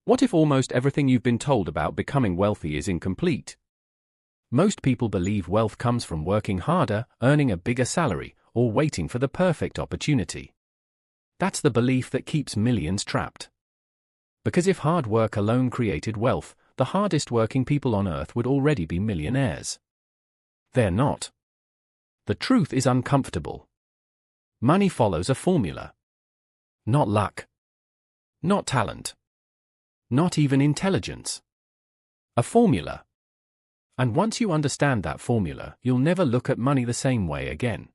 What if almost everything you've been told about becoming wealthy is incomplete? Most people believe wealth comes from working harder, earning a bigger salary, or waiting for the perfect opportunity. That's the belief that keeps millions trapped. Because if hard work alone created wealth, the hardest working people on earth would already be millionaires. They're not. The truth is uncomfortable. Money follows a formula. Not luck. Not talent. Not even intelligence. A formula. And once you understand that formula, you'll never look at money the same way again.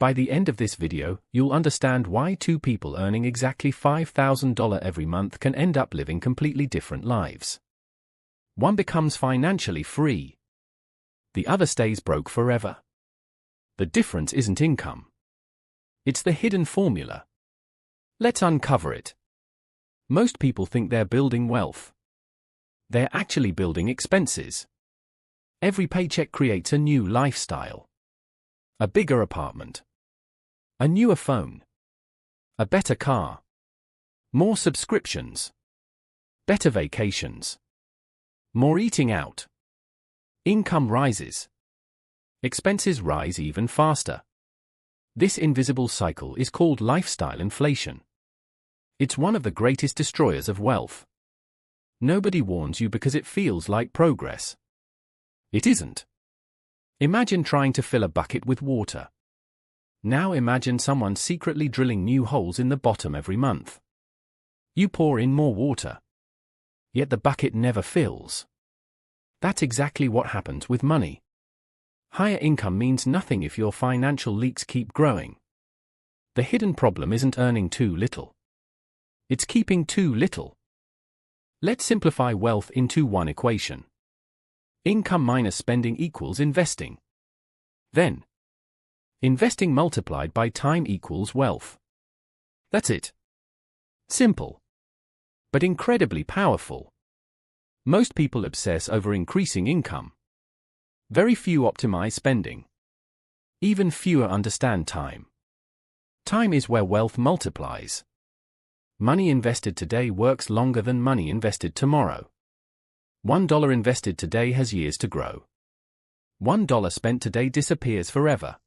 By the end of this video, you'll understand why two people earning exactly $5,000 every month can end up living completely different lives. One becomes financially free. The other stays broke forever. The difference isn't income. It's the hidden formula. Let's uncover it. Most people think they're building wealth. They're actually building expenses. Every paycheck creates a new lifestyle. A bigger apartment. A newer phone. A better car. More subscriptions. Better vacations. More eating out. Income rises. Expenses rise even faster. This invisible cycle is called lifestyle inflation. It's one of the greatest destroyers of wealth. Nobody warns you because it feels like progress. It isn't. Imagine trying to fill a bucket with water. Now imagine someone secretly drilling new holes in the bottom every month. You pour in more water. Yet the bucket never fills. That's exactly what happens with money. Higher income means nothing if your financial leaks keep growing. The hidden problem isn't earning too little. It's keeping too little. Let's simplify wealth into one equation. Income minus spending equals investing. Then, investing multiplied by time equals wealth. That's it. Simple. But incredibly powerful. Most people obsess over increasing income. Very few optimize spending. Even fewer understand time. Time is where wealth multiplies. Money invested today works longer than money invested tomorrow. $1 invested today has years to grow. $1 spent today disappears forever.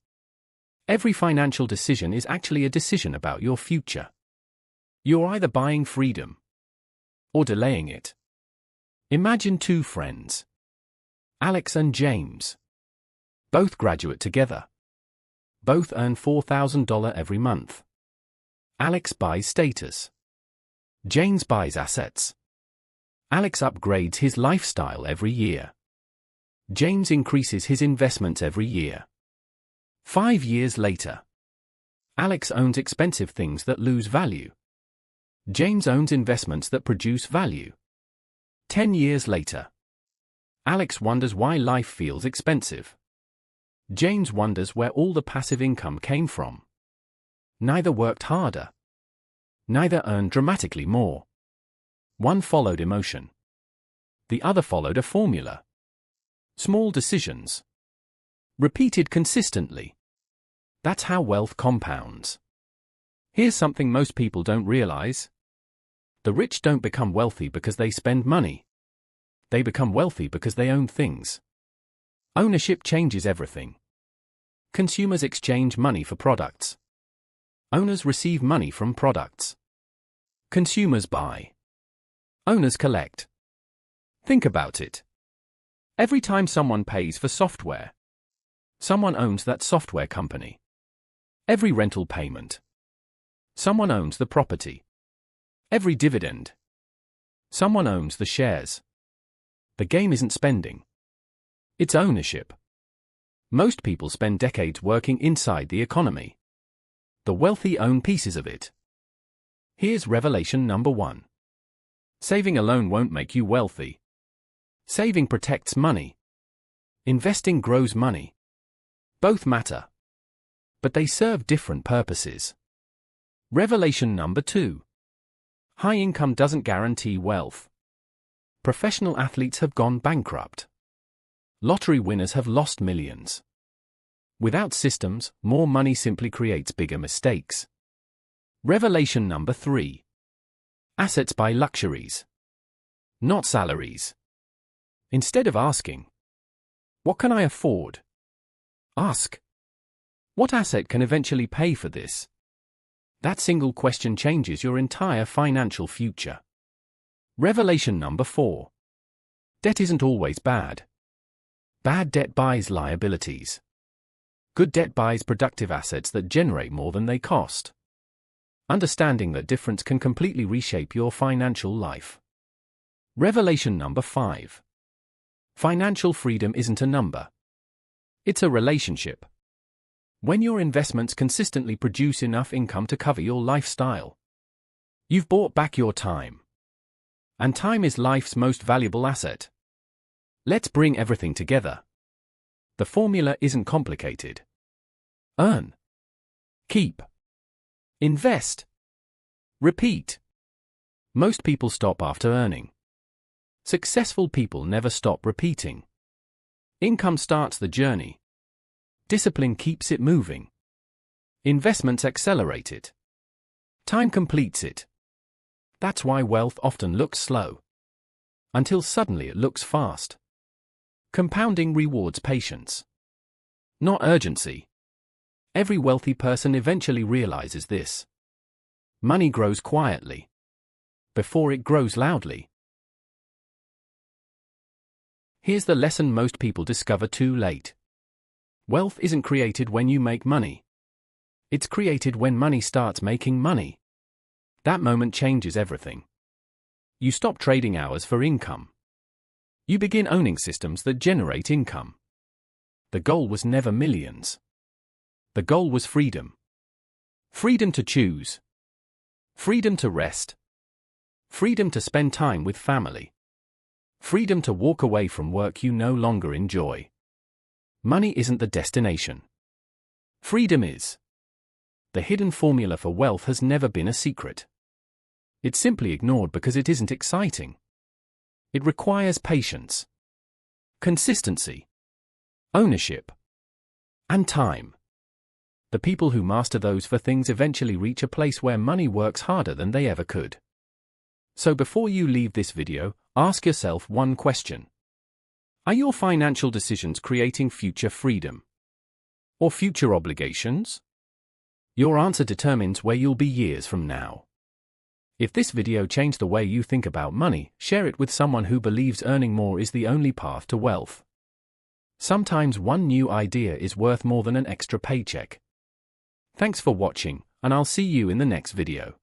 Every financial decision is actually a decision about your future. You're either buying freedom or delaying it. Imagine two friends. Alex and James. Both graduate together. Both earn $4,000 every month. Alex buys status. James buys assets. Alex upgrades his lifestyle every year. James increases his investments every year. 5 years later, Alex owns expensive things that lose value. James owns investments that produce value. 10 years later, Alex wonders why life feels expensive. James wonders where all the passive income came from. Neither worked harder. Neither earned dramatically more. One followed emotion. The other followed a formula. Small decisions. Repeated consistently. That's how wealth compounds. Here's something most people don't realize. The rich don't become wealthy because they spend money. They become wealthy because they own things. Ownership changes everything. Consumers exchange money for products. Owners receive money from products. Consumers buy. Owners collect. Think about it. Every time someone pays for software, someone owns that software company. Every rental payment, someone owns the property. Every dividend, someone owns the shares. The game isn't spending. It's ownership. Most people spend decades working inside the economy. The wealthy own pieces of it. Here's revelation number 1. Saving alone won't make you wealthy. Saving protects money. Investing grows money. Both matter. But they serve different purposes. Revelation number 2. High income doesn't guarantee wealth. Professional athletes have gone bankrupt. Lottery winners have lost millions. Without systems, more money simply creates bigger mistakes. Revelation number 3. Assets buy luxuries. not salaries. Instead of asking, "What can I afford?" ask, "What asset can eventually pay for this?" That single question changes your entire financial future. Revelation number 4. Debt isn't always bad. Bad debt buys liabilities. Good debt buys productive assets that generate more than they cost. Understanding that difference can completely reshape your financial life. Revelation number 5. Financial freedom isn't a number. It's a relationship. When your investments consistently produce enough income to cover your lifestyle, you've bought back your time. And time is life's most valuable asset. Let's bring everything together. The formula isn't complicated. Earn. Keep. Invest. Repeat. Most people stop after earning. Successful people never stop repeating. Income starts the journey. Discipline keeps it moving. Investments accelerate it. Time completes it. That's why wealth often looks slow, until suddenly it looks fast. Compounding rewards patience, not urgency. Every wealthy person eventually realizes this. Money grows quietly, before it grows loudly. Here's the lesson most people discover too late. Wealth isn't created when you make money. It's created when money starts making money. That moment changes everything. You stop trading hours for income. You begin owning systems that generate income. The goal was never millions. The goal was freedom. Freedom to choose. Freedom to rest. Freedom to spend time with family. Freedom to walk away from work you no longer enjoy. Money isn't the destination. Freedom is. The hidden formula for wealth has never been a secret. It's simply ignored because it isn't exciting. It requires patience, consistency, ownership, and time. The people who master those four things eventually reach a place where money works harder than they ever could. So before you leave this video, ask yourself one question. Are your financial decisions creating future freedom? Or future obligations? Your answer determines where you'll be years from now. If this video changed the way you think about money, share it with someone who believes earning more is the only path to wealth. Sometimes one new idea is worth more than an extra paycheck. Thanks for watching, and I'll see you in the next video.